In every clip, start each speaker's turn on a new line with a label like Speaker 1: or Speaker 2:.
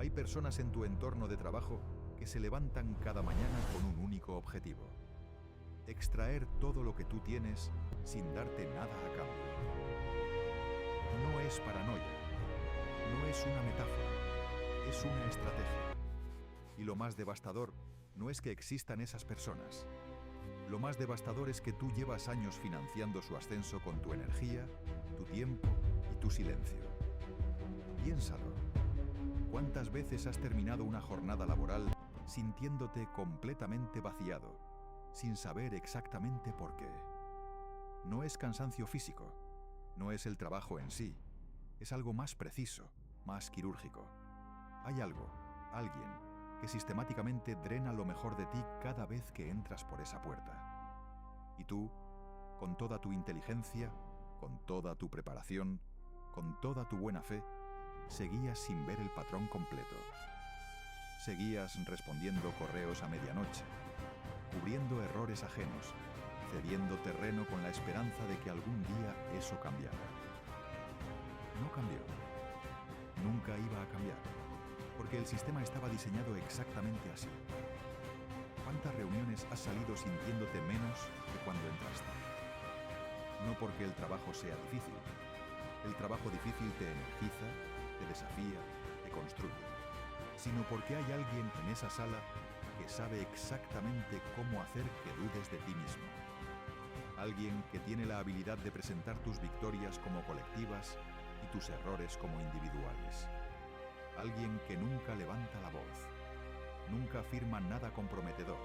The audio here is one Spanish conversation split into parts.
Speaker 1: Hay personas en tu entorno de trabajo que se levantan cada mañana con un único objetivo: extraer todo lo que tú tienes sin darte nada a cambio. No es paranoia, no es una metáfora, es una estrategia. Y lo más devastador no es que existan esas personas. Lo más devastador es que tú llevas años financiando su ascenso con tu energía, tu tiempo y tu silencio. Piénsalo. ¿Cuántas veces has terminado una jornada laboral sintiéndote completamente vaciado, sin saber exactamente por qué? No es cansancio físico, no es el trabajo en sí, es algo más preciso, más quirúrgico. Hay algo, alguien, que sistemáticamente drena lo mejor de ti cada vez que entras por esa puerta. Y tú, con toda tu inteligencia, con toda tu preparación, con toda tu buena fe, seguías sin ver el patrón completo. Seguías respondiendo correos a medianoche, cubriendo errores ajenos, cediendo terreno con la esperanza de que algún día eso cambiara. No cambió. Nunca iba a cambiar, porque el sistema estaba diseñado exactamente así. ¿Cuántas reuniones has salido sintiéndote menos que cuando entraste? No porque el trabajo sea difícil. El trabajo difícil te energiza, te desafía, te construye, sino porque hay alguien en esa sala que sabe exactamente cómo hacer que dudes de ti mismo. Alguien que tiene la habilidad de presentar tus victorias como colectivas y tus errores como individuales. Alguien que nunca levanta la voz, nunca afirma nada comprometedor,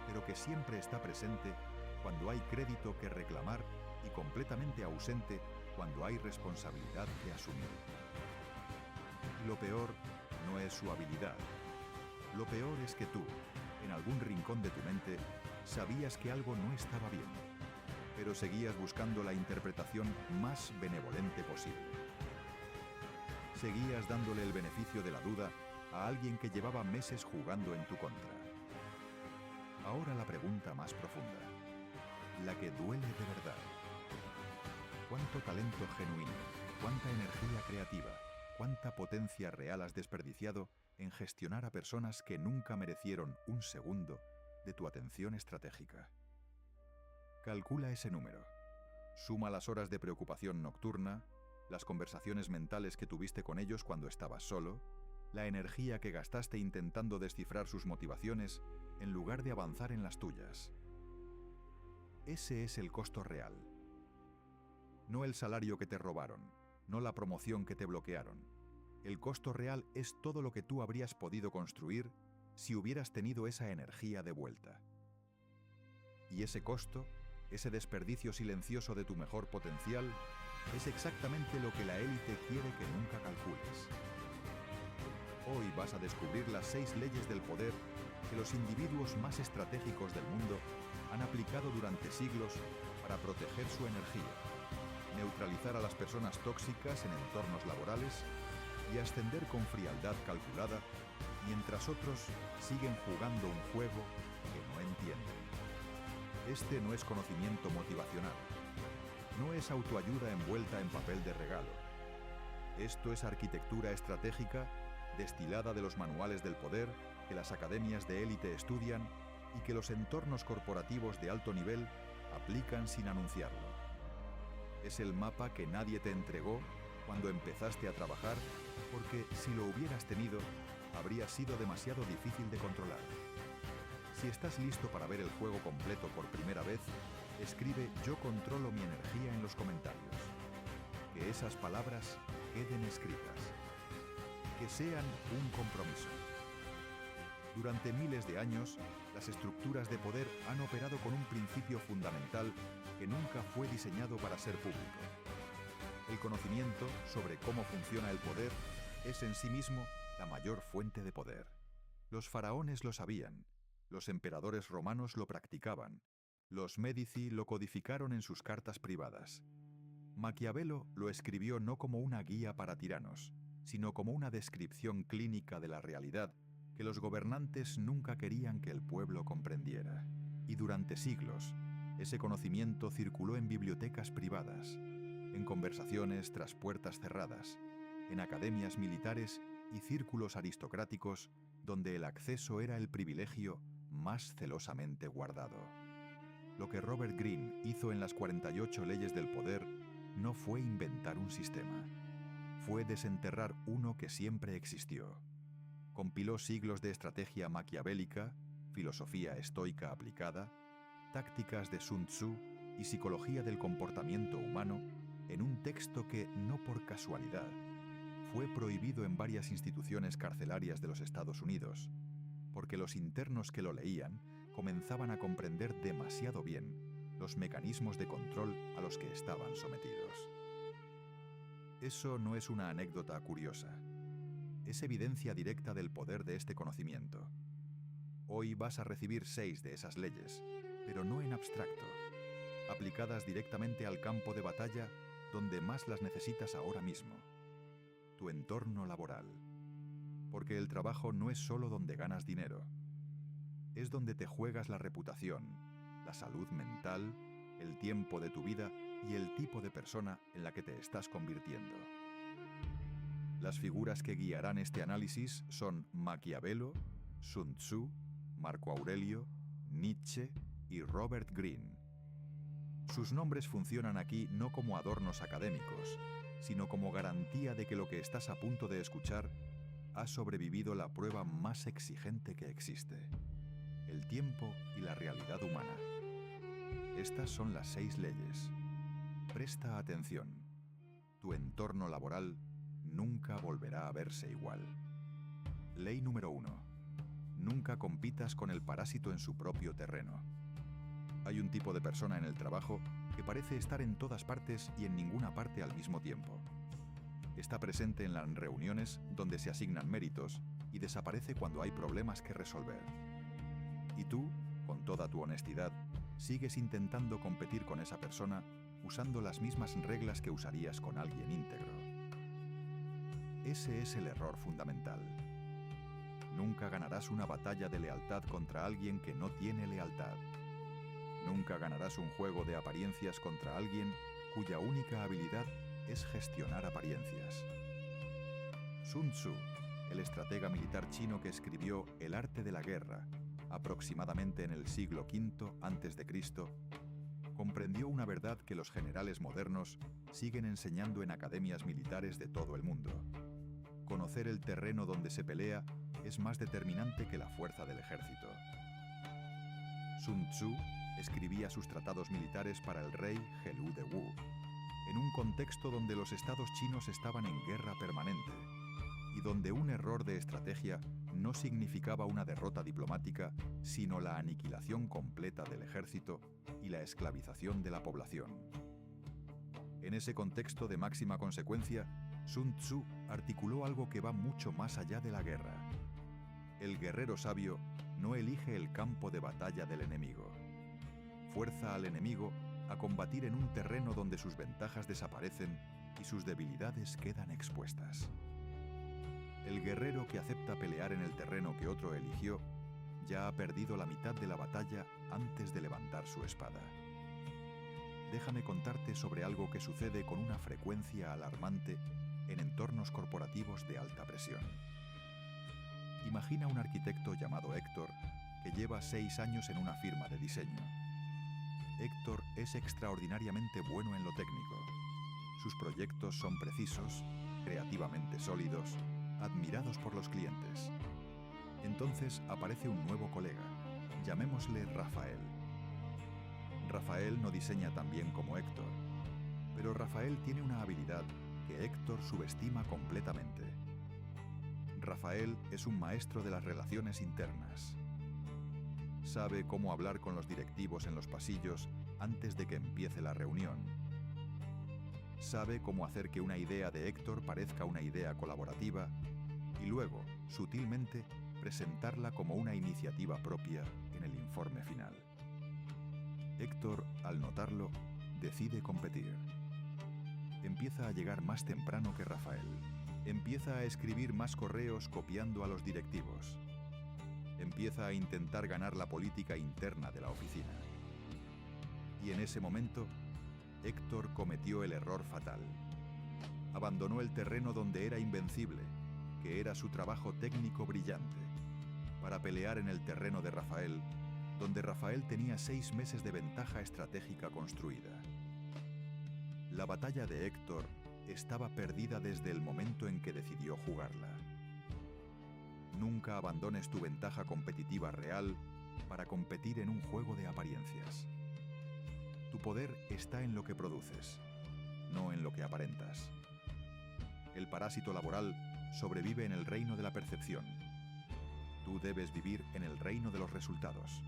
Speaker 1: pero que siempre está presente cuando hay crédito que reclamar y completamente ausente cuando hay responsabilidad que asumir. Lo peor no es su habilidad. Lo peor es que tú, en algún rincón de tu mente, sabías que algo no estaba bien, pero seguías buscando la interpretación más benevolente posible. Seguías dándole el beneficio de la duda a alguien que llevaba meses jugando en tu contra. Ahora la pregunta más profunda, la que duele de verdad. ¿Cuánto talento genuino, cuánta energía creativa, cuánta potencia real has desperdiciado en gestionar a personas que nunca merecieron un segundo de tu atención estratégica? Calcula ese número. Suma las horas de preocupación nocturna, las conversaciones mentales que tuviste con ellos cuando estabas solo, la energía que gastaste intentando descifrar sus motivaciones en lugar de avanzar en las tuyas. Ese es el costo real. No el salario que te robaron, no la promoción que te bloquearon. El costo real es todo lo que tú habrías podido construir si hubieras tenido esa energía de vuelta. Y ese costo, ese desperdicio silencioso de tu mejor potencial, es exactamente lo que la élite quiere que nunca calcules. Hoy vas a descubrir las 6 leyes del poder que los individuos más estratégicos del mundo han aplicado durante siglos para proteger su energía, neutralizar a las personas tóxicas en entornos laborales y ascender con frialdad calculada mientras otros siguen jugando un juego que no entienden. Este no es conocimiento motivacional, no es autoayuda envuelta en papel de regalo. Esto es arquitectura estratégica destilada de los manuales del poder que las academias de élite estudian y que los entornos corporativos de alto nivel aplican sin anunciarlo. Es el mapa que nadie te entregó cuando empezaste a trabajar, porque si lo hubieras tenido, habría sido demasiado difícil de controlar. Si estás listo para ver el juego completo por primera vez, escribe "Yo controlo mi energía" en los comentarios. Que esas palabras queden escritas. Que sean un compromiso. Durante miles de años, las estructuras de poder han operado con un principio fundamental que nunca fue diseñado para ser público. El conocimiento sobre cómo funciona el poder es en sí mismo la mayor fuente de poder. Los faraones lo sabían, los emperadores romanos lo practicaban, los Médici lo codificaron en sus cartas privadas. Maquiavelo lo escribió no como una guía para tiranos, sino como una descripción clínica de la realidad que los gobernantes nunca querían que el pueblo comprendiera. Y durante siglos, ese conocimiento circuló en bibliotecas privadas, en conversaciones tras puertas cerradas, en academias militares y círculos aristocráticos donde el acceso era el privilegio más celosamente guardado. Lo que Robert Greene hizo en las 48 leyes del poder no fue inventar un sistema, fue desenterrar uno que siempre existió. Compiló siglos de estrategia maquiavélica, filosofía estoica aplicada, tácticas de Sun Tzu y psicología del comportamiento humano en un texto que, no por casualidad, fue prohibido en varias instituciones carcelarias de los Estados Unidos, porque los internos que lo leían comenzaban a comprender demasiado bien los mecanismos de control a los que estaban sometidos. Eso no es una anécdota curiosa. Es evidencia directa del poder de este conocimiento. Hoy vas a recibir 6 de esas leyes, pero no en abstracto, aplicadas directamente al campo de batalla donde más las necesitas ahora mismo, tu entorno laboral. Porque el trabajo no es solo donde ganas dinero, es donde te juegas la reputación, la salud mental, el tiempo de tu vida y el tipo de persona en la que te estás convirtiendo. Las figuras que guiarán este análisis son Maquiavelo, Sun Tzu, Marco Aurelio, Nietzsche y Robert Greene. Sus nombres funcionan aquí no como adornos académicos, sino como garantía de que lo que estás a punto de escuchar ha sobrevivido la prueba más exigente que existe: el tiempo y la realidad humana. Estas son las 6 leyes. Presta atención. Tu entorno laboral nunca volverá a verse igual. Ley número 1. Nunca compitas con el parásito en su propio terreno. Hay un tipo de persona en el trabajo que parece estar en todas partes y en ninguna parte al mismo tiempo. Está presente en las reuniones donde se asignan méritos y desaparece cuando hay problemas que resolver. Y tú, con toda tu honestidad, sigues intentando competir con esa persona usando las mismas reglas que usarías con alguien íntegro. Ese es el error fundamental. Nunca ganarás una batalla de lealtad contra alguien que no tiene lealtad. Nunca ganarás un juego de apariencias contra alguien cuya única habilidad es gestionar apariencias. Sun Tzu, el estratega militar chino que escribió El arte de la guerra, aproximadamente en el siglo V a.C., comprendió una verdad que los generales modernos siguen enseñando en academias militares de todo el mundo. Conocer el terreno donde se pelea es más determinante que la fuerza del ejército. Sun Tzu escribía sus tratados militares para el rey Helú de Wu, en un contexto donde los estados chinos estaban en guerra permanente y donde un error de estrategia no significaba una derrota diplomática, sino la aniquilación completa del ejército y la esclavización de la población. En ese contexto de máxima consecuencia, Sun Tzu articuló algo que va mucho más allá de la guerra. El guerrero sabio no elige el campo de batalla del enemigo. Fuerza al enemigo a combatir en un terreno donde sus ventajas desaparecen y sus debilidades quedan expuestas. El guerrero que acepta pelear en el terreno que otro eligió ya ha perdido la mitad de la batalla antes de levantar su espada. Déjame contarte sobre algo que sucede con una frecuencia alarmante en entornos corporativos de alta presión. Imagina un arquitecto llamado Héctor que lleva 6 años en una firma de diseño. Héctor es extraordinariamente bueno en lo técnico. Sus proyectos son precisos, creativamente sólidos, admirados por los clientes. Entonces aparece un nuevo colega, llamémosle Rafael. Rafael no diseña tan bien como Héctor, pero Rafael tiene una habilidad que Héctor subestima completamente. Rafael es un maestro de las relaciones internas. Sabe cómo hablar con los directivos en los pasillos antes de que empiece la reunión. Sabe cómo hacer que una idea de Héctor parezca una idea colaborativa y luego, sutilmente, presentarla como una iniciativa propia en el informe final. Héctor, al notarlo, decide competir. Empieza a llegar más temprano que Rafael. Empieza a escribir más correos copiando a los directivos. Empieza a intentar ganar la política interna de la oficina. Y en ese momento, Héctor cometió el error fatal. Abandonó el terreno donde era invencible que era su trabajo técnico brillante, para pelear en el terreno de Rafael, donde Rafael tenía 6 meses de ventaja estratégica construida. La batalla de Héctor estaba perdida desde el momento en que decidió jugarla. Nunca abandones tu ventaja competitiva real para competir en un juego de apariencias. Tu poder está en lo que produces, no en lo que aparentas. El parásito laboral sobrevive en el reino de la percepción. Tú debes vivir en el reino de los resultados.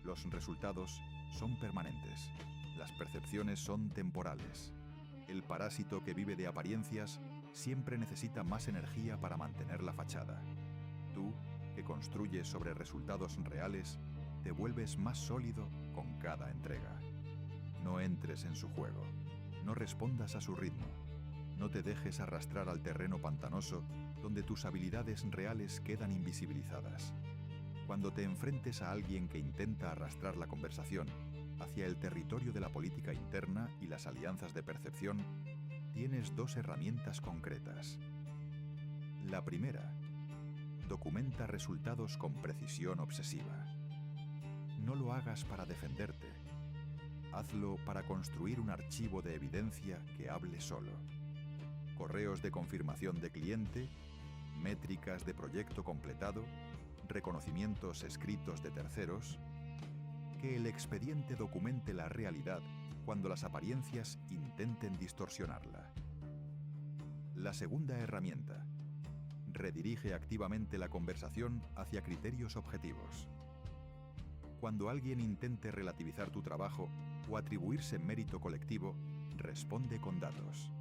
Speaker 1: Los resultados son permanentes. Las percepciones son temporales. El parásito que vive de apariencias siempre necesita más energía para mantener la fachada. Tú, que construyes sobre resultados reales, te vuelves más sólido con cada entrega. No entres en su juego. No respondas a su ritmo. No te dejes arrastrar al terreno pantanoso donde tus habilidades reales quedan invisibilizadas. Cuando te enfrentes a alguien que intenta arrastrar la conversación hacia el territorio de la política interna y las alianzas de percepción, tienes 2 herramientas concretas. La primera, documenta resultados con precisión obsesiva. No lo hagas para defenderte. Hazlo para construir un archivo de evidencia que hable solo. Correos de confirmación de cliente, métricas de proyecto completado, reconocimientos escritos de terceros. Que el expediente documente la realidad cuando las apariencias intenten distorsionarla. La segunda herramienta, redirige activamente la conversación hacia criterios objetivos. Cuando alguien intente relativizar tu trabajo o atribuirse mérito colectivo, responde con datos.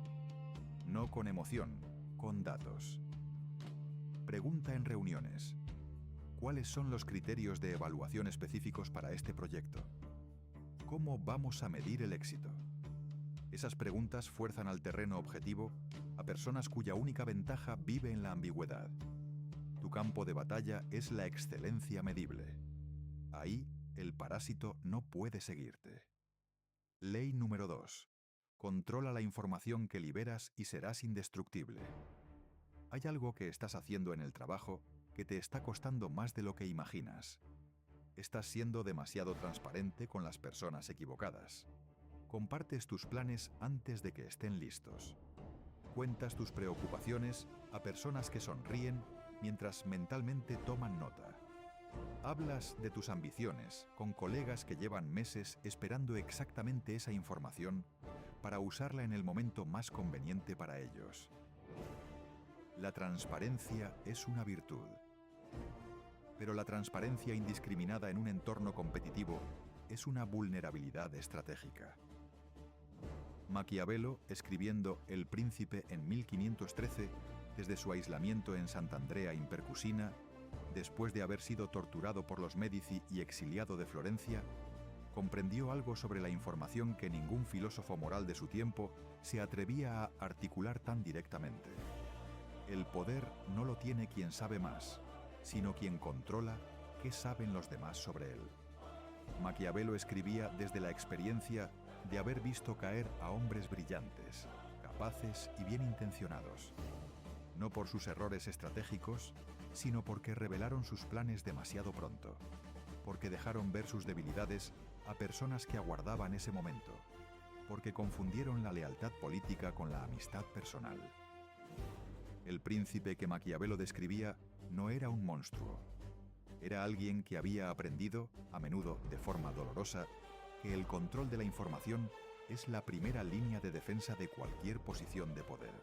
Speaker 1: No con emoción, con datos. Pregunta en reuniones: ¿cuáles son los criterios de evaluación específicos para este proyecto? ¿Cómo vamos a medir el éxito? Esas preguntas fuerzan al terreno objetivo a personas cuya única ventaja vive en la ambigüedad. Tu campo de batalla es la excelencia medible. Ahí, el parásito no puede seguirte. Ley número 2. Controla la información que liberas y serás indestructible. Hay algo que estás haciendo en el trabajo que te está costando más de lo que imaginas. Estás siendo demasiado transparente con las personas equivocadas. Compartes tus planes antes de que estén listos. Cuentas tus preocupaciones a personas que sonríen mientras mentalmente toman nota. Hablas de tus ambiciones con colegas que llevan meses esperando exactamente esa información para usarla en el momento más conveniente para ellos. La transparencia es una virtud. Pero la transparencia indiscriminada en un entorno competitivo es una vulnerabilidad estratégica. Maquiavelo, escribiendo El Príncipe en 1513, desde su aislamiento en Sant'Andrea in Percusina, después de haber sido torturado por los Médici y exiliado de Florencia, comprendió algo sobre la información que ningún filósofo moral de su tiempo se atrevía a articular tan directamente. El poder no lo tiene quien sabe más, sino quien controla qué saben los demás sobre él. Maquiavelo escribía desde la experiencia de haber visto caer a hombres brillantes, capaces y bien intencionados, no por sus errores estratégicos, sino porque revelaron sus planes demasiado pronto, porque dejaron ver sus debilidades a personas que aguardaban ese momento, porque confundieron la lealtad política con la amistad personal. El príncipe que Maquiavelo describía no era un monstruo. Era alguien que había aprendido, a menudo de forma dolorosa, que el control de la información es la primera línea de defensa de cualquier posición de poder.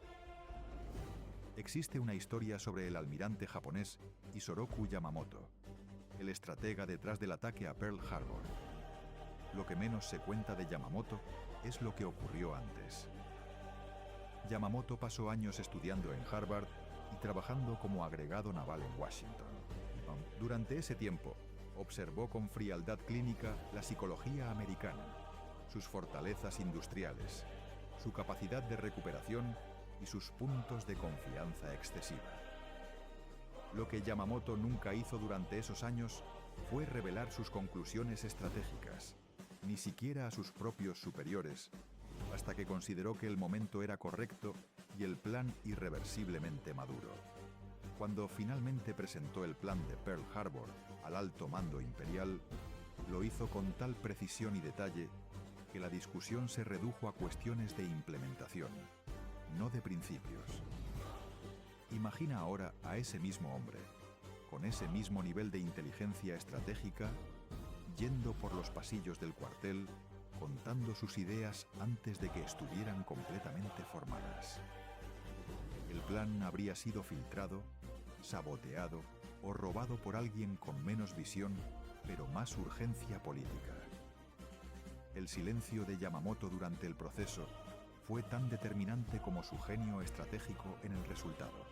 Speaker 1: Existe una historia sobre el almirante japonés Isoroku Yamamoto, el estratega detrás del ataque a Pearl Harbor. Lo que menos se cuenta de Yamamoto es lo que ocurrió antes. Yamamoto pasó años estudiando en Harvard y trabajando como agregado naval en Washington. Durante ese tiempo, observó con frialdad clínica la psicología americana, sus fortalezas industriales, su capacidad de recuperación y sus puntos de confianza excesiva. Lo que Yamamoto nunca hizo durante esos años fue revelar sus conclusiones estratégicas, ni siquiera a sus propios superiores, hasta que consideró que el momento era correcto y el plan irreversiblemente maduro. Cuando finalmente presentó el plan de Pearl Harbor al alto mando imperial, lo hizo con tal precisión y detalle que la discusión se redujo a cuestiones de implementación, no de principios. Imagina ahora a ese mismo hombre, con ese mismo nivel de inteligencia estratégica, yendo por los pasillos del cuartel, contando sus ideas antes de que estuvieran completamente formadas. El plan habría sido filtrado, saboteado o robado por alguien con menos visión, pero más urgencia política. El silencio de Yamamoto durante el proceso fue tan determinante como su genio estratégico en el resultado.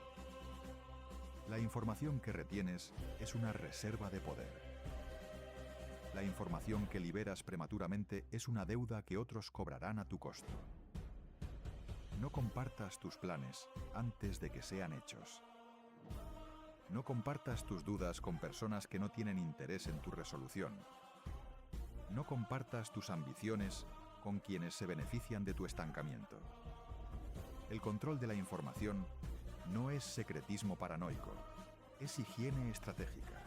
Speaker 1: La información que retienes es una reserva de poder. La información que liberas prematuramente es una deuda que otros cobrarán a tu costo. No compartas tus planes antes de que sean hechos. No compartas tus dudas con personas que no tienen interés en tu resolución. No compartas tus ambiciones con quienes se benefician de tu estancamiento. El control de la información no es secretismo paranoico, es higiene estratégica.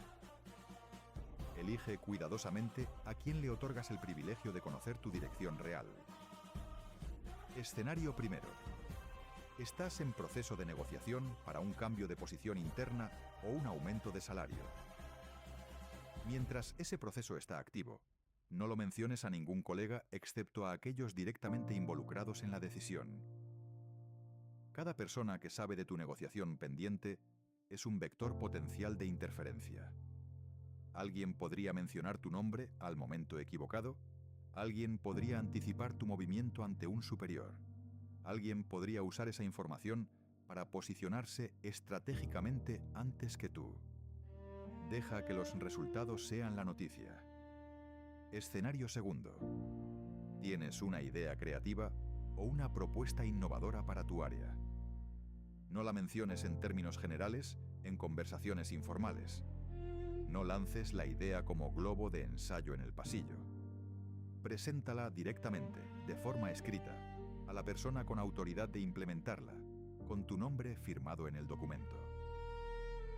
Speaker 1: Elige cuidadosamente a quién le otorgas el privilegio de conocer tu dirección real. Escenario primero. Estás en proceso de negociación para un cambio de posición interna o un aumento de salario. Mientras ese proceso está activo, no lo menciones a ningún colega excepto a aquellos directamente involucrados en la decisión. Cada persona que sabe de tu negociación pendiente es un vector potencial de interferencia. Alguien podría mencionar tu nombre al momento equivocado, alguien podría anticipar tu movimiento ante un superior. Alguien podría usar esa información para posicionarse estratégicamente antes que tú. Deja que los resultados sean la noticia. Escenario segundo. Tienes una idea creativa o una propuesta innovadora para tu área. No la menciones en términos generales en conversaciones informales. No lances la idea como globo de ensayo en el pasillo. Preséntala directamente, de forma escrita, a la persona con autoridad de implementarla, con tu nombre firmado en el documento.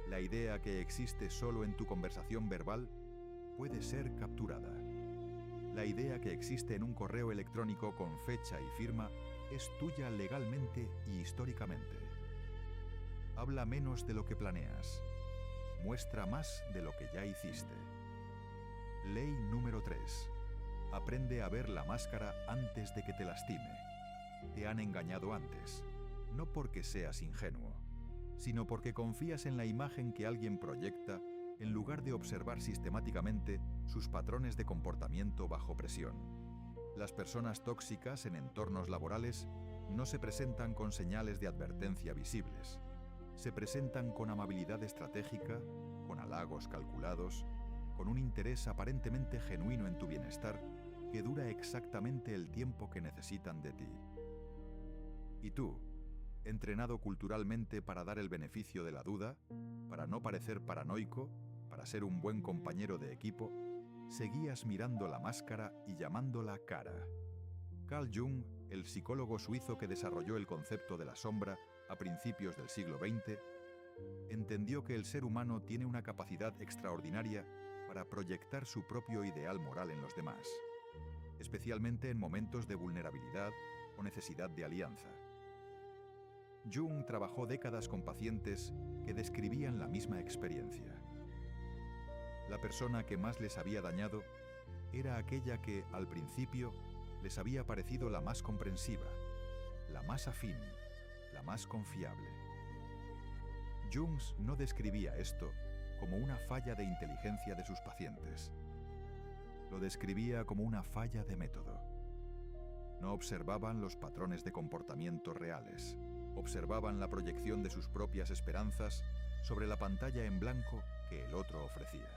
Speaker 1: La idea que existe solo en tu conversación verbal puede ser capturada. La idea que existe en un correo electrónico con fecha y firma es tuya legalmente y históricamente. Habla menos de lo que planeas. Muestra más de lo que ya hiciste. Ley número 3. Aprende a ver la máscara antes de que te lastime. Te han engañado antes, no porque seas ingenuo, sino porque confías en la imagen que alguien proyecta en lugar de observar sistemáticamente sus patrones de comportamiento bajo presión. Las personas tóxicas en entornos laborales no se presentan con señales de advertencia visibles. Se presentan con amabilidad estratégica, con halagos calculados, con un interés aparentemente genuino en tu bienestar que dura exactamente el tiempo que necesitan de ti. Y tú, entrenado culturalmente para dar el beneficio de la duda, para no parecer paranoico, para ser un buen compañero de equipo, seguías mirando la máscara y llamándola cara. Carl Jung, el psicólogo suizo que desarrolló el concepto de la sombra a principios del siglo XX, entendió que el ser humano tiene una capacidad extraordinaria para proyectar su propio ideal moral en los demás, especialmente en momentos de vulnerabilidad o necesidad de alianza. Jung trabajó décadas con pacientes que describían la misma experiencia. La persona que más les había dañado era aquella que, al principio, les había parecido la más comprensiva, la más afín, la más confiable. Jung no describía esto como una falla de inteligencia de sus pacientes. Lo describía como una falla de método. No observaban los patrones de comportamiento reales. Observaban la proyección de sus propias esperanzas sobre la pantalla en blanco que el otro ofrecía.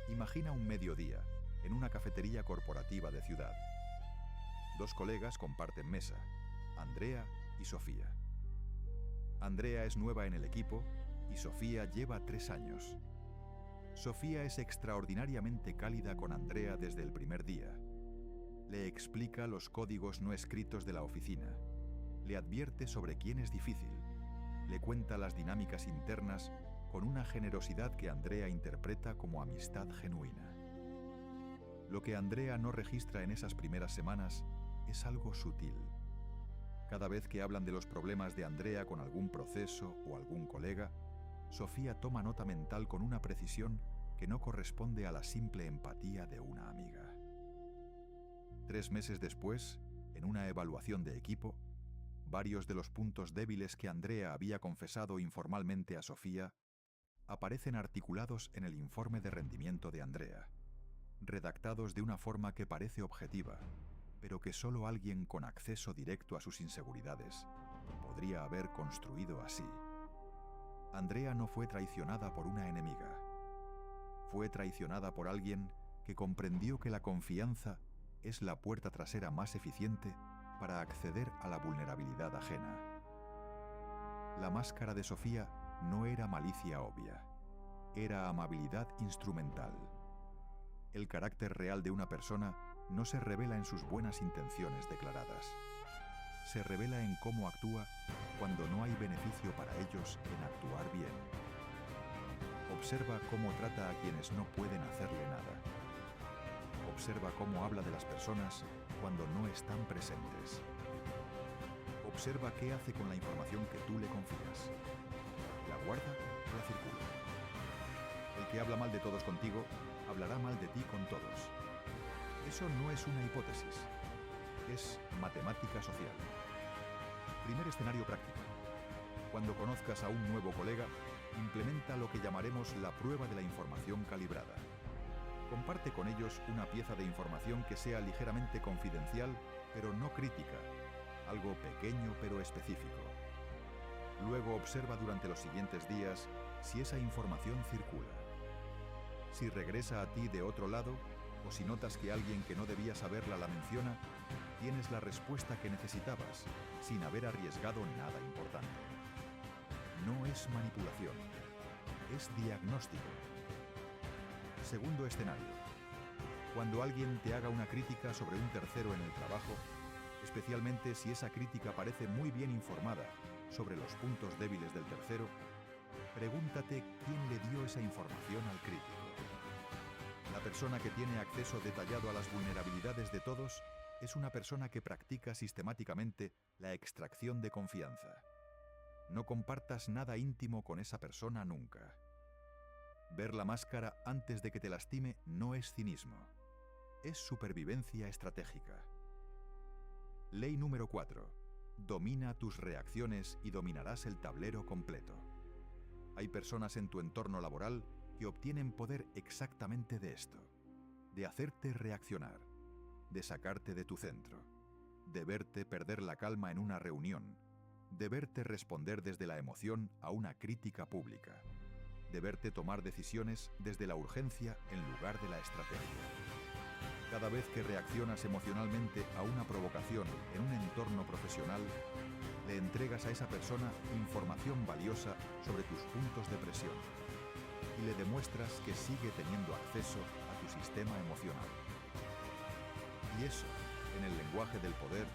Speaker 1: Imagina un mediodía en una cafetería corporativa de ciudad. Dos colegas comparten mesa, Andrea y Sofía. Andrea es nueva en el equipo y Sofía lleva 3 años. Sofía es extraordinariamente cálida con Andrea desde el primer día. Le explica los códigos no escritos de la oficina. Le advierte sobre quién es difícil. Le cuenta las dinámicas internas con una generosidad que Andrea interpreta como amistad genuina. Lo que Andrea no registra en esas primeras semanas es algo sutil. Cada vez que hablan de los problemas de Andrea con algún proceso o algún colega, Sofía toma nota mental con una precisión que no corresponde a la simple empatía de una amiga. 3 meses después, en una evaluación de equipo, varios de los puntos débiles que Andrea había confesado informalmente a Sofía aparecen articulados en el informe de rendimiento de Andrea, redactados de una forma que parece objetiva, pero que solo alguien con acceso directo a sus inseguridades podría haber construido así. Andrea no fue traicionada por una enemiga. Fue traicionada por alguien que comprendió que la confianza es la puerta trasera más eficiente para acceder a la vulnerabilidad ajena. La máscara de Sofía no era malicia obvia, era amabilidad instrumental. El carácter real de una persona no se revela en sus buenas intenciones declaradas. Se revela en cómo actúa cuando no hay beneficio para ellos en actuar bien. Observa cómo trata a quienes no pueden hacerle nada. Observa cómo habla de las personas cuando no están presentes. Observa qué hace con la información que tú le confías. ¿La guarda o la circula? El que habla mal de todos contigo, hablará mal de ti con todos. Eso no es una hipótesis, es matemática social. Primer escenario práctico. Cuando conozcas a un nuevo colega, implementa lo que llamaremos la prueba de la información calibrada. Comparte con ellos una pieza de información que sea ligeramente confidencial, pero no crítica, algo pequeño pero específico. Luego observa durante los siguientes días si esa información circula. Si regresa a ti de otro lado, o si notas que alguien que no debía saberla la menciona, tienes la respuesta que necesitabas, sin haber arriesgado nada importante. No es manipulación, es diagnóstico. Segundo escenario. Cuando alguien te haga una crítica sobre un tercero en el trabajo, especialmente si esa crítica parece muy bien informada sobre los puntos débiles del tercero, pregúntate quién le dio esa información al crítico. La persona que tiene acceso detallado a las vulnerabilidades de todos es una persona que practica sistemáticamente la extracción de confianza. No compartas nada íntimo con esa persona nunca. Ver la máscara antes de que te lastime no es cinismo, es supervivencia estratégica. Ley número 4. Domina tus reacciones y dominarás el tablero completo. Hay personas en tu entorno laboral que obtienen poder exactamente de esto, de hacerte reaccionar, de sacarte de tu centro, de verte perder la calma en una reunión, de verte responder desde la emoción a una crítica pública, de verte tomar decisiones desde la urgencia en lugar de la estrategia. Cada vez que reaccionas emocionalmente a una provocación en un entorno profesional, le entregas a esa persona información valiosa sobre tus puntos de presión y le demuestras que sigue teniendo acceso a tu sistema emocional. Y eso, en el lenguaje del poder,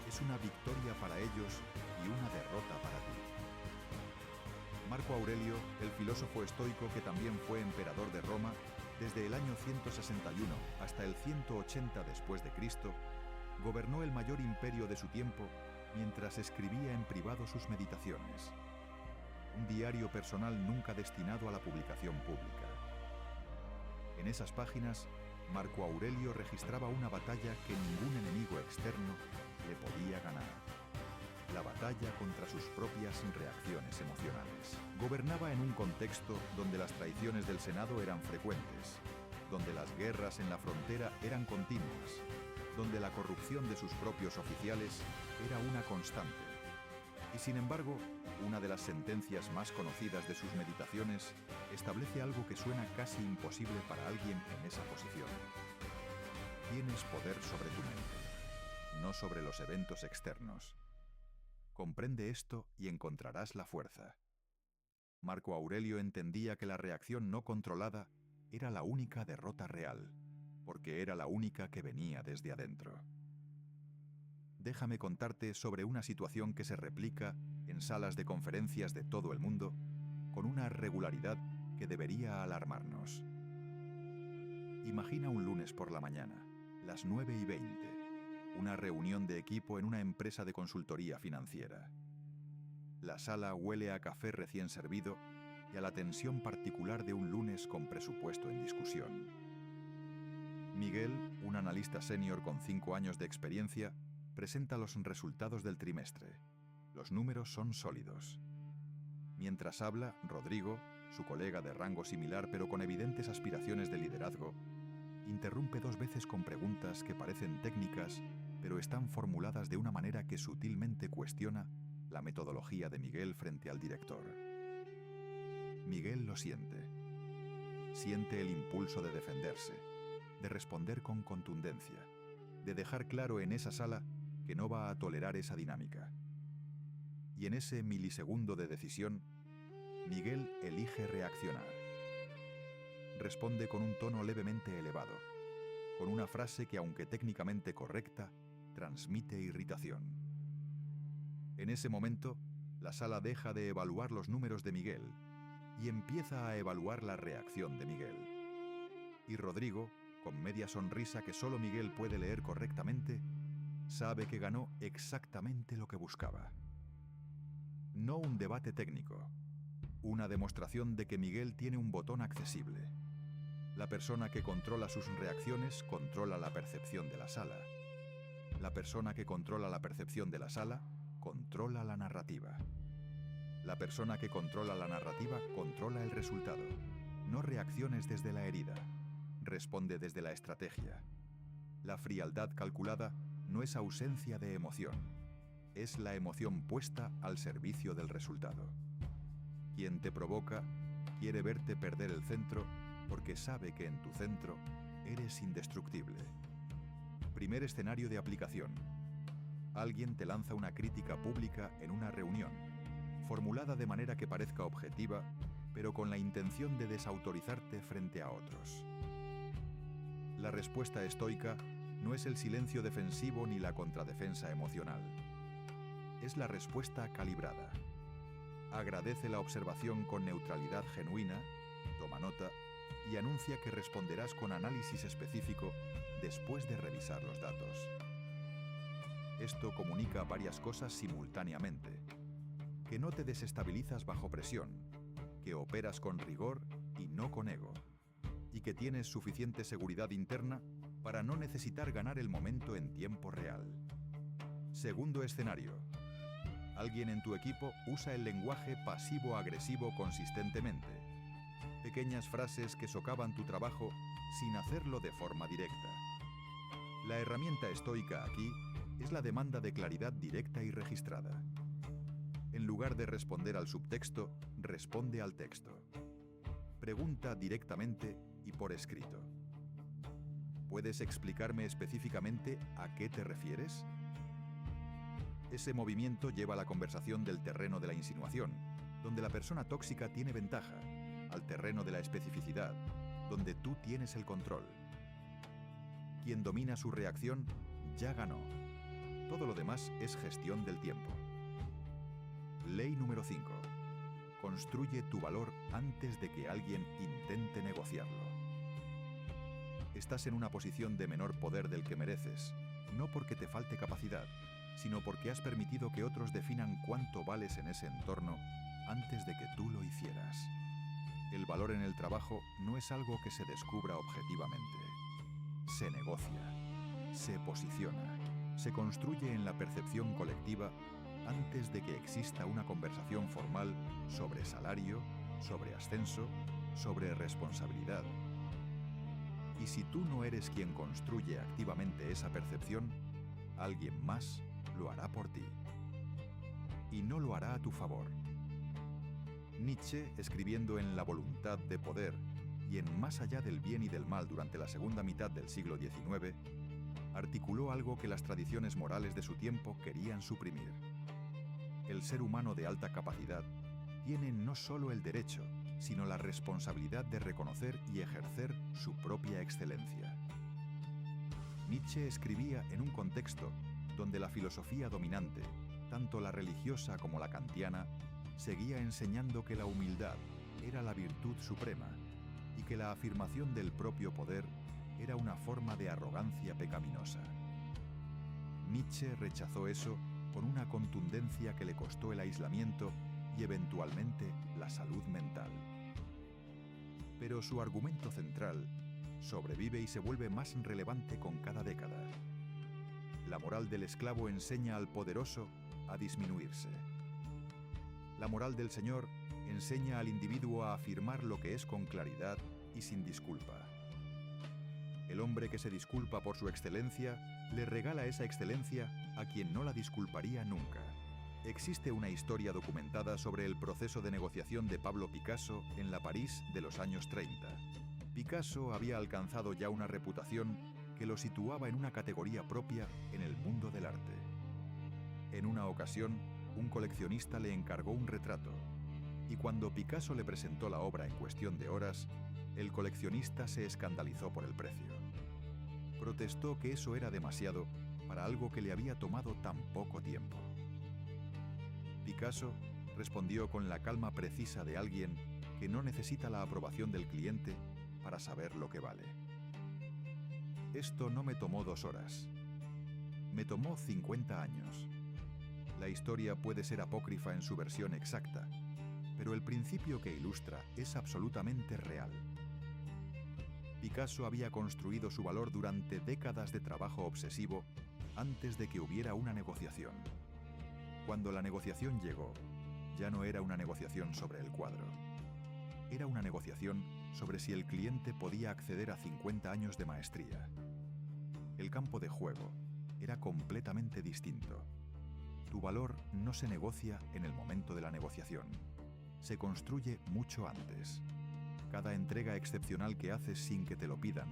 Speaker 1: es una victoria para ellos y una derrota para ti. Marco Aurelio, el filósofo estoico que también fue emperador de Roma, desde el año 161 hasta el 180 después de Cristo, gobernó el mayor imperio de su tiempo mientras escribía en privado sus meditaciones. Un diario personal nunca destinado a la publicación pública. En esas páginas, Marco Aurelio registraba una batalla que ningún enemigo externo le podía ganar. La batalla contra sus propias reacciones emocionales. Gobernaba en un contexto donde las traiciones del Senado eran frecuentes, donde las guerras en la frontera eran continuas, donde la corrupción de sus propios oficiales era una constante. Y sin embargo, una de las sentencias más conocidas de sus meditaciones establece algo que suena casi imposible para alguien en esa posición. Tienes poder sobre tu mente, no sobre los eventos externos. Comprende esto y encontrarás la fuerza. Marco Aurelio entendía que la reacción no controlada era la única derrota real, porque era la única que venía desde adentro. déjame contarte sobre una situación que se replica en salas de conferencias de todo el mundo con una regularidad que debería alarmarnos. Imagina un lunes por la mañana, las 9:20, una reunión de equipo en una empresa de consultoría financiera. La sala huele a café recién servido y a la tensión particular de un lunes con presupuesto en discusión. Miguel, un analista senior con 5 años de experiencia, presenta los resultados del trimestre. Los números son sólidos. Mientras habla, Rodrigo, su colega de rango similar pero con evidentes aspiraciones de liderazgo, interrumpe 2 veces con preguntas que parecen técnicas, pero están formuladas de una manera que sutilmente cuestiona la metodología de Miguel frente al director. Miguel lo siente. Siente el impulso de defenderse, de responder con contundencia, de dejar claro en esa sala que no va a tolerar esa dinámica. Y en ese milisegundo de decisión, Miguel elige reaccionar. Responde con un tono levemente elevado, con una frase que, aunque técnicamente correcta, transmite irritación. En ese momento, la sala deja de evaluar los números de Miguel y empieza a evaluar la reacción de Miguel. Y Rodrigo, con media sonrisa que solo Miguel puede leer correctamente, sabe que ganó exactamente lo que buscaba. No un debate técnico, una demostración de que Miguel tiene un botón accesible. La persona que controla sus reacciones controla la percepción de la sala. La persona que controla la percepción de la sala controla la narrativa. La persona que controla la narrativa controla el resultado. No reacciones desde la herida, responde desde la estrategia. La frialdad calculada no es ausencia de emoción, es la emoción puesta al servicio del resultado. Quien te provoca quiere verte perder el centro porque sabe que en tu centro eres indestructible. Primer escenario de aplicación. Alguien te lanza una crítica pública en una reunión, formulada de manera que parezca objetiva, pero con la intención de desautorizarte frente a otros. La respuesta estoica no es el silencio defensivo ni la contradefensa emocional. Es la respuesta calibrada. Agradece la observación con neutralidad genuina, toma nota y anuncia que responderás con análisis específico después de revisar los datos. Esto comunica varias cosas simultáneamente: que no te desestabilizas bajo presión, que operas con rigor y no con ego, y que tienes suficiente seguridad interna para no necesitar ganar el momento en tiempo real. Segundo escenario. Alguien en tu equipo usa el lenguaje pasivo-agresivo consistentemente. Pequeñas frases que socavan tu trabajo sin hacerlo de forma directa. La herramienta estoica aquí es la demanda de claridad directa y registrada. En lugar de responder al subtexto, responde al texto. Pregunta directamente y por escrito. ¿Puedes explicarme específicamente a qué te refieres? Ese movimiento lleva la conversación del terreno de la insinuación, donde la persona tóxica tiene ventaja, al terreno de la especificidad, donde tú tienes el control. Quien domina su reacción ya ganó. Todo lo demás es gestión del tiempo. Ley número 5. Construye tu valor antes de que alguien intente negociarlo. Estás en una posición de menor poder del que mereces, no porque te falte capacidad, sino porque has permitido que otros definan cuánto vales en ese entorno antes de que tú lo hicieras. El valor en el trabajo no es algo que se descubra objetivamente. Se negocia, se posiciona, se construye en la percepción colectiva antes de que exista una conversación formal sobre salario, sobre ascenso, sobre responsabilidad. Y si tú no eres quien construye activamente esa percepción, alguien más lo hará por ti. Y no lo hará a tu favor. Nietzsche, escribiendo en La voluntad de poder y en Más allá del bien y del mal durante la segunda mitad del siglo XIX, articuló algo que las tradiciones morales de su tiempo querían suprimir. El ser humano de alta capacidad tiene no solo el derecho, sino la responsabilidad de reconocer y ejercer su propia excelencia. Nietzsche escribía en un contexto donde la filosofía dominante, tanto la religiosa como la kantiana, seguía enseñando que la humildad era la virtud suprema y que la afirmación del propio poder era una forma de arrogancia pecaminosa. Nietzsche rechazó eso con una contundencia que le costó el aislamiento y eventualmente la salud mental. Pero su argumento central sobrevive y se vuelve más relevante con cada década. La moral del esclavo enseña al poderoso a disminuirse. La moral del Señor enseña al individuo a afirmar lo que es con claridad y sin disculpa. El hombre que se disculpa por su excelencia le regala esa excelencia a quien no la disculparía nunca. Existe una historia documentada sobre el proceso de negociación de Pablo Picasso en la París de los años 30. Picasso había alcanzado ya una reputación que lo situaba en una categoría propia en el mundo del arte. En una ocasión, un coleccionista le encargó un retrato, y cuando Picasso le presentó la obra en cuestión de horas, el coleccionista se escandalizó por el precio. Protestó que eso era demasiado para algo que le había tomado tan poco tiempo. Picasso respondió con la calma precisa de alguien que no necesita la aprobación del cliente para saber lo que vale. Esto no me tomó 2 horas. Me tomó 50 años. La historia puede ser apócrifa en su versión exacta, pero el principio que ilustra es absolutamente real. Picasso había construido su valor durante décadas de trabajo obsesivo antes de que hubiera una negociación. Cuando la negociación llegó, ya no era una negociación sobre el cuadro. Era una negociación sobre si el cliente podía acceder a 50 años de maestría. El campo de juego era completamente distinto. Tu valor no se negocia en el momento de la negociación. Se construye mucho antes. Cada entrega excepcional que haces sin que te lo pidan,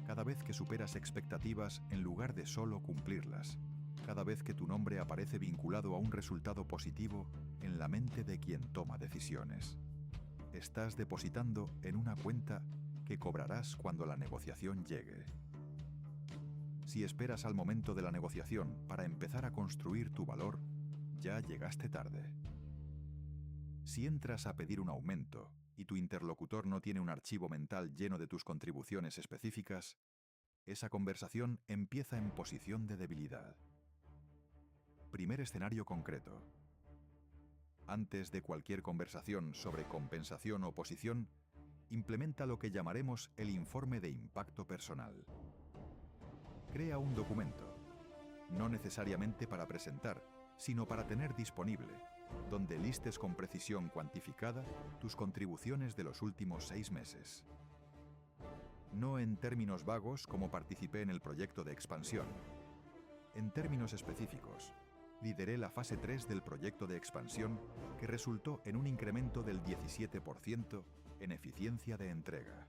Speaker 1: cada vez que superas expectativas en lugar de solo cumplirlas, cada vez que tu nombre aparece vinculado a un resultado positivo en la mente de quien toma decisiones. Estás depositando en una cuenta que cobrarás cuando la negociación llegue. Si esperas al momento de la negociación para empezar a construir tu valor, ya llegaste tarde. Si entras a pedir un aumento y tu interlocutor no tiene un archivo mental lleno de tus contribuciones específicas, esa conversación empieza en posición de debilidad. Primer escenario concreto. Antes de cualquier conversación sobre compensación o posición, implementa lo que llamaremos el informe de impacto personal. Crea un documento, no necesariamente para presentar, sino para tener disponible, donde listes con precisión cuantificada tus contribuciones de los últimos 6 meses. No en términos vagos como participé en el proyecto de expansión. En términos específicos, lideré la fase 3 del proyecto de expansión que resultó en un incremento del 17% en eficiencia de entrega.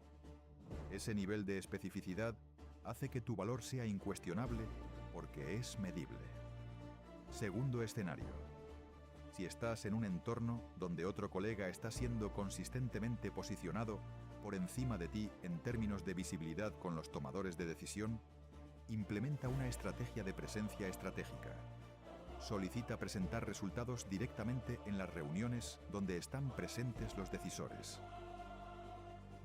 Speaker 1: Ese nivel de especificidad hace que tu valor sea incuestionable porque es medible. Segundo escenario. Si estás en un entorno donde otro colega está siendo consistentemente posicionado por encima de ti en términos de visibilidad con los tomadores de decisión, implementa una estrategia de presencia estratégica. Solicita presentar resultados directamente en las reuniones donde están presentes los decisores.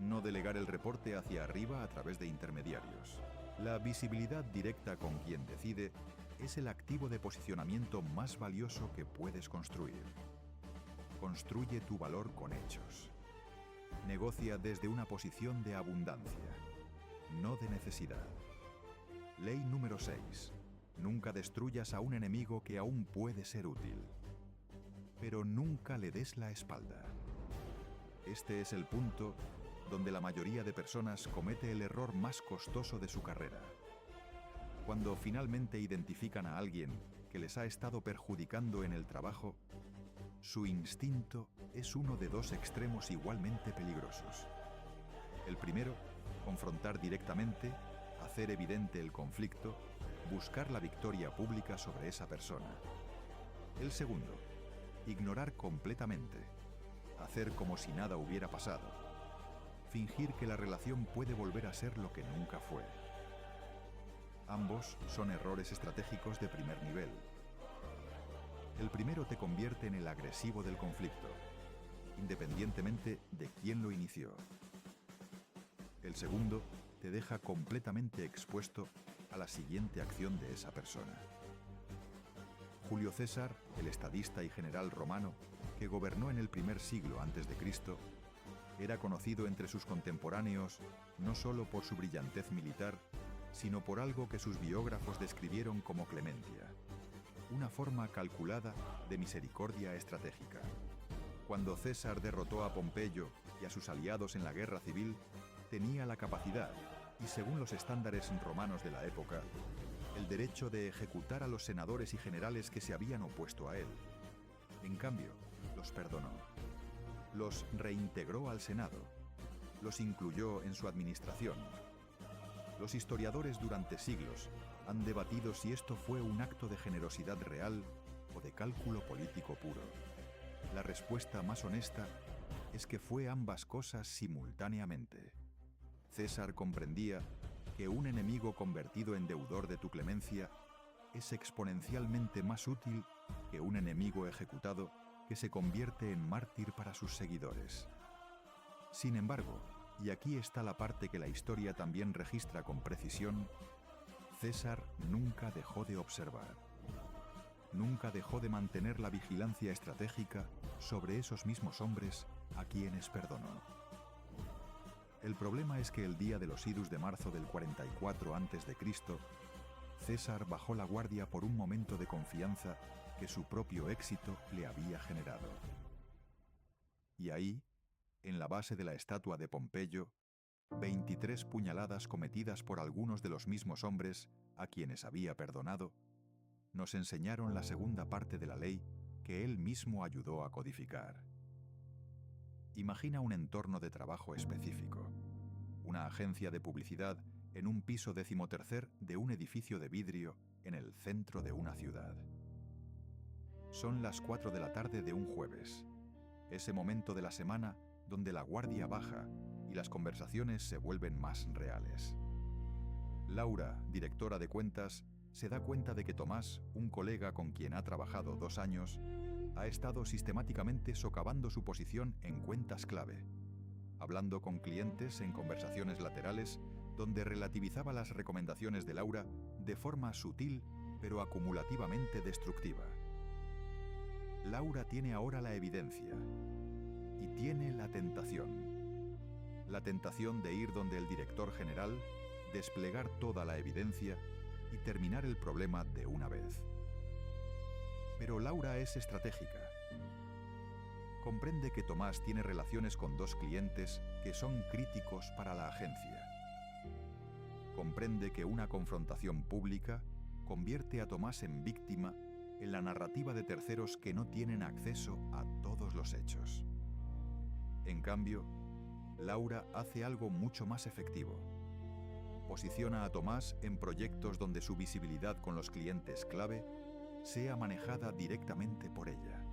Speaker 1: No delegar el reporte hacia arriba a través de intermediarios. La visibilidad directa con quien decide es el activo de posicionamiento más valioso que puedes construir. Construye tu valor con hechos. Negocia desde una posición de abundancia, no de necesidad. Ley número 6. Nunca destruyas a un enemigo que aún puede ser útil. Pero nunca le des la espalda. Este es el punto donde la mayoría de personas comete el error más costoso de su carrera. Cuando finalmente identifican a alguien que les ha estado perjudicando en el trabajo, su instinto es uno de 2 extremos igualmente peligrosos. El primero, confrontar directamente, hacer evidente el conflicto, buscar la victoria pública sobre esa persona. El segundo, ignorar completamente, hacer como si nada hubiera pasado, fingir que la relación puede volver a ser lo que nunca fue. Ambos son errores estratégicos de primer nivel. El primero te convierte en el agresivo del conflicto, independientemente de quién lo inició. El segundo te deja completamente expuesto a la siguiente acción de esa persona. Julio César, el estadista y general romano que gobernó en el primer siglo a.C., era conocido entre sus contemporáneos no solo por su brillantez militar, sino por algo que sus biógrafos describieron como clemencia, una forma calculada de misericordia estratégica. Cuando César derrotó a Pompeyo y a sus aliados en la guerra civil, tenía la capacidad, y según los estándares romanos de la época, el derecho de ejecutar a los senadores y generales que se habían opuesto a él. En cambio, los perdonó. Los reintegró al Senado. Los incluyó en su administración. Los historiadores durante siglos han debatido si esto fue un acto de generosidad real o de cálculo político puro. La respuesta más honesta es que fue ambas cosas simultáneamente. César comprendía que un enemigo convertido en deudor de tu clemencia es exponencialmente más útil que un enemigo ejecutado que se convierte en mártir para sus seguidores. Sin embargo, y aquí está la parte que la historia también registra con precisión, César nunca dejó de observar. Nunca dejó de mantener la vigilancia estratégica sobre esos mismos hombres a quienes perdonó. El problema es que el día de los idus de marzo del 44 a.C., César bajó la guardia por un momento de confianza que su propio éxito le había generado. Y ahí, en la base de la estatua de Pompeyo, 23 puñaladas cometidas por algunos de los mismos hombres a quienes había perdonado, nos enseñaron la segunda parte de la ley que él mismo ayudó a codificar. Imagina un entorno de trabajo específico, una agencia de publicidad en un piso 13º de un edificio de vidrio en el centro de una ciudad. Son las 4 de la tarde de un jueves, ese momento de la semana donde la guardia baja y las conversaciones se vuelven más reales. Laura, directora de cuentas, se da cuenta de que Tomás, un colega con quien ha trabajado 2 años, ha estado sistemáticamente socavando su posición en cuentas clave, hablando con clientes en conversaciones laterales donde relativizaba las recomendaciones de Laura de forma sutil pero acumulativamente destructiva. Laura tiene ahora la evidencia y tiene la tentación. La tentación de ir donde el director general, desplegar toda la evidencia y terminar el problema de una vez. Pero Laura es estratégica. Comprende que Tomás tiene relaciones con 2 clientes que son críticos para la agencia. Comprende que una confrontación pública convierte a Tomás en víctima en la narrativa de terceros que no tienen acceso a todos los hechos. En cambio, Laura hace algo mucho más efectivo. Posiciona a Tomás en proyectos donde su visibilidad con los clientes clave sea manejada directamente por ella.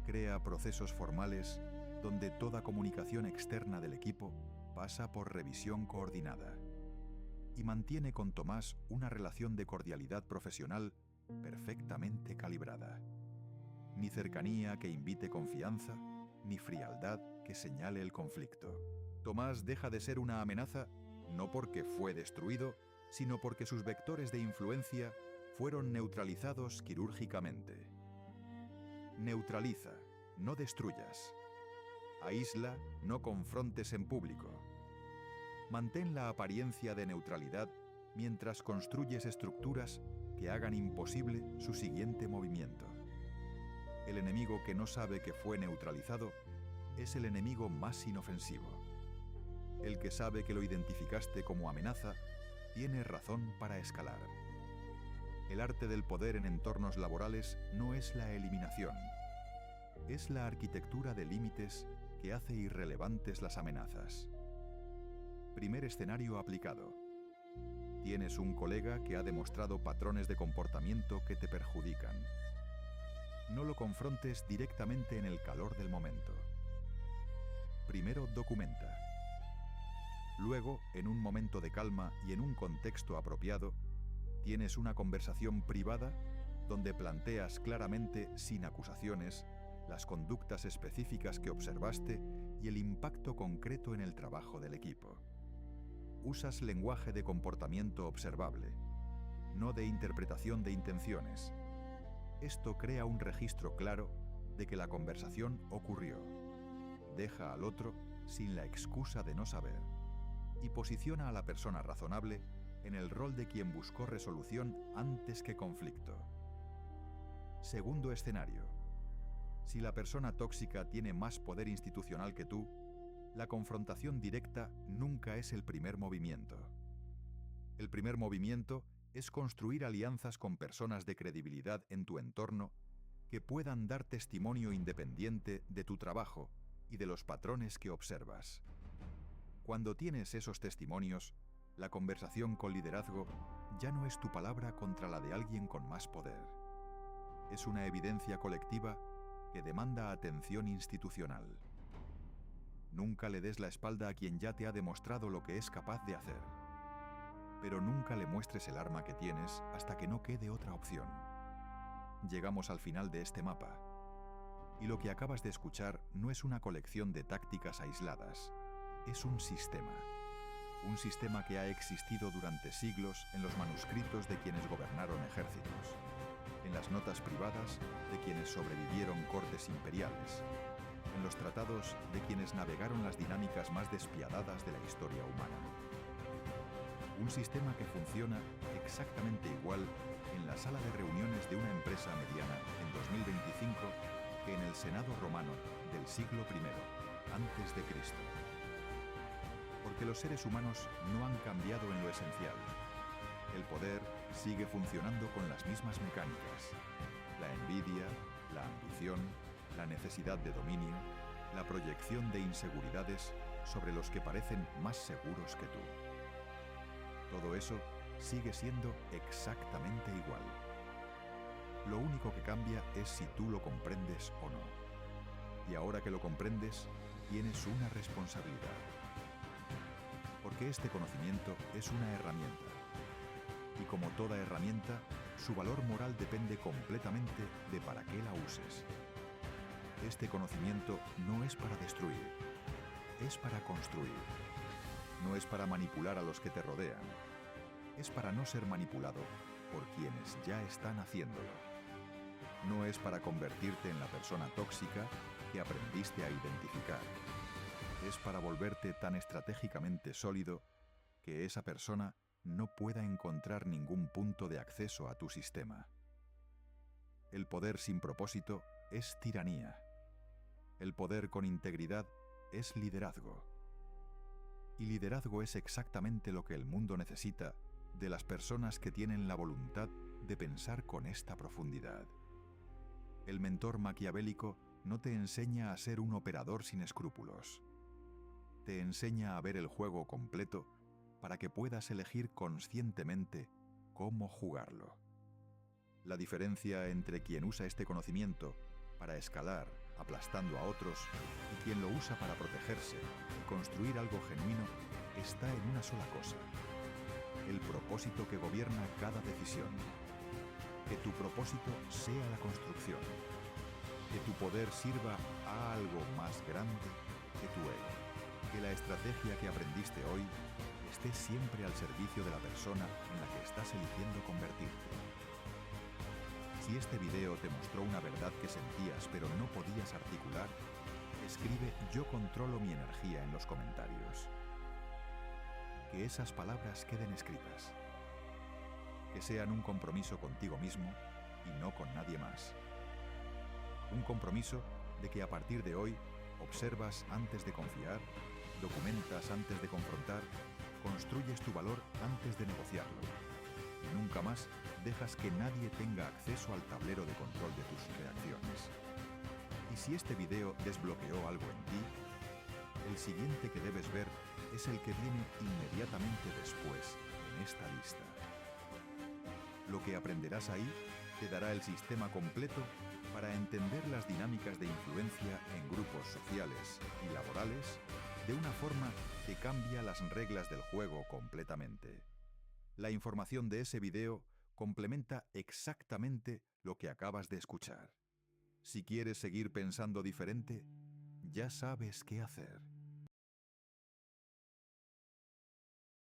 Speaker 1: Crea procesos formales donde toda comunicación externa del equipo pasa por revisión coordinada y mantiene con Tomás una relación de cordialidad profesional perfectamente calibrada. Ni cercanía que invite confianza, ni frialdad que señale el conflicto. Tomás deja de ser una amenaza no porque fue destruido, sino porque sus vectores de influencia fueron neutralizados quirúrgicamente. Neutraliza, no destruyas. Aísla, no confrontes en público. Mantén la apariencia de neutralidad mientras construyes estructuras que hagan imposible su siguiente movimiento. El enemigo que no sabe que fue neutralizado es el enemigo más inofensivo. El que sabe que lo identificaste como amenaza tiene razón para escalar. El arte del poder en entornos laborales no es la eliminación, es la arquitectura de límites que hace irrelevantes las amenazas. Primer escenario aplicado. Tienes un colega que ha demostrado patrones de comportamiento que te perjudican. No lo confrontes directamente en el calor del momento. Primero documenta. Luego, en un momento de calma y en un contexto apropiado, tienes una conversación privada donde planteas claramente, sin acusaciones, las conductas específicas que observaste y el impacto concreto en el trabajo del equipo. Usas lenguaje de comportamiento observable, no de interpretación de intenciones. Esto crea un registro claro de que la conversación ocurrió. Deja al otro sin la excusa de no saber y posiciona a la persona razonable en el rol de quien buscó resolución antes que conflicto. Segundo escenario. Si la persona tóxica tiene más poder institucional que tú, la confrontación directa nunca es el primer movimiento. El primer movimiento es construir alianzas con personas de credibilidad en tu entorno que puedan dar testimonio independiente de tu trabajo y de los patrones que observas. Cuando tienes esos testimonios, la conversación con liderazgo ya no es tu palabra contra la de alguien con más poder. Es una evidencia colectiva que demanda atención institucional. Nunca le des la espalda a quien ya te ha demostrado lo que es capaz de hacer. Pero nunca le muestres el arma que tienes hasta que no quede otra opción. Llegamos al final de este mapa. Y lo que acabas de escuchar no es una colección de tácticas aisladas. Es un sistema. Un sistema que ha existido durante siglos en los manuscritos de quienes gobernaron ejércitos, en las notas privadas de quienes sobrevivieron cortes imperiales, en los tratados de quienes navegaron las dinámicas más despiadadas de la historia humana. Un sistema que funciona exactamente igual en la sala de reuniones de una empresa mediana en 2025 que en el Senado romano del siglo I antes de Cristo. Porque los seres humanos no han cambiado en lo esencial. El poder sigue funcionando con las mismas mecánicas. La envidia, la ambición, la necesidad de dominio, la proyección de inseguridades sobre los que parecen más seguros que tú. Todo eso sigue siendo exactamente igual. Lo único que cambia es si tú lo comprendes o no. Y ahora que lo comprendes, tienes una responsabilidad. Porque este conocimiento es una herramienta. Y como toda herramienta, su valor moral depende completamente de para qué la uses. Este conocimiento no es para destruir, es para construir. No es para manipular a los que te rodean, es para no ser manipulado por quienes ya están haciéndolo. No es para convertirte en la persona tóxica que aprendiste a identificar. Es para volverte tan estratégicamente sólido que esa persona no pueda encontrar ningún punto de acceso a tu sistema. El poder sin propósito es tiranía. El poder con integridad es liderazgo. Y liderazgo es exactamente lo que el mundo necesita de las personas que tienen la voluntad de pensar con esta profundidad. El mentor maquiavélico no te enseña a ser un operador sin escrúpulos. Te enseña a ver el juego completo para que puedas elegir conscientemente cómo jugarlo. La diferencia entre quien usa este conocimiento para escalar, aplastando a otros, y quien lo usa para protegerse y construir algo genuino, está en una sola cosa: el propósito que gobierna cada decisión. Que tu propósito sea la construcción. Que tu poder sirva a algo más grande que tu ego. Que la estrategia que aprendiste hoy esté siempre al servicio de la persona en la que estás eligiendo convertirte. Si este video te mostró una verdad que sentías pero no podías articular, escribe "Yo controlo mi energía" en los comentarios. Que esas palabras queden escritas. Que sean un compromiso contigo mismo y no con nadie más. Un compromiso de que a partir de hoy observas antes de confiar, documentas antes de confrontar, construyes tu valor antes de negociarlo. Y nunca más dejas que nadie tenga acceso al tablero de control de tus reacciones. Y si este video desbloqueó algo en ti, el siguiente que debes ver es el que viene inmediatamente después en esta lista. Lo que aprenderás ahí te dará el sistema completo para entender las dinámicas de influencia en grupos sociales y laborales de una forma que cambia las reglas del juego completamente. La información de ese video complementa exactamente lo que acabas de escuchar. Si quieres seguir pensando diferente, ya sabes qué hacer.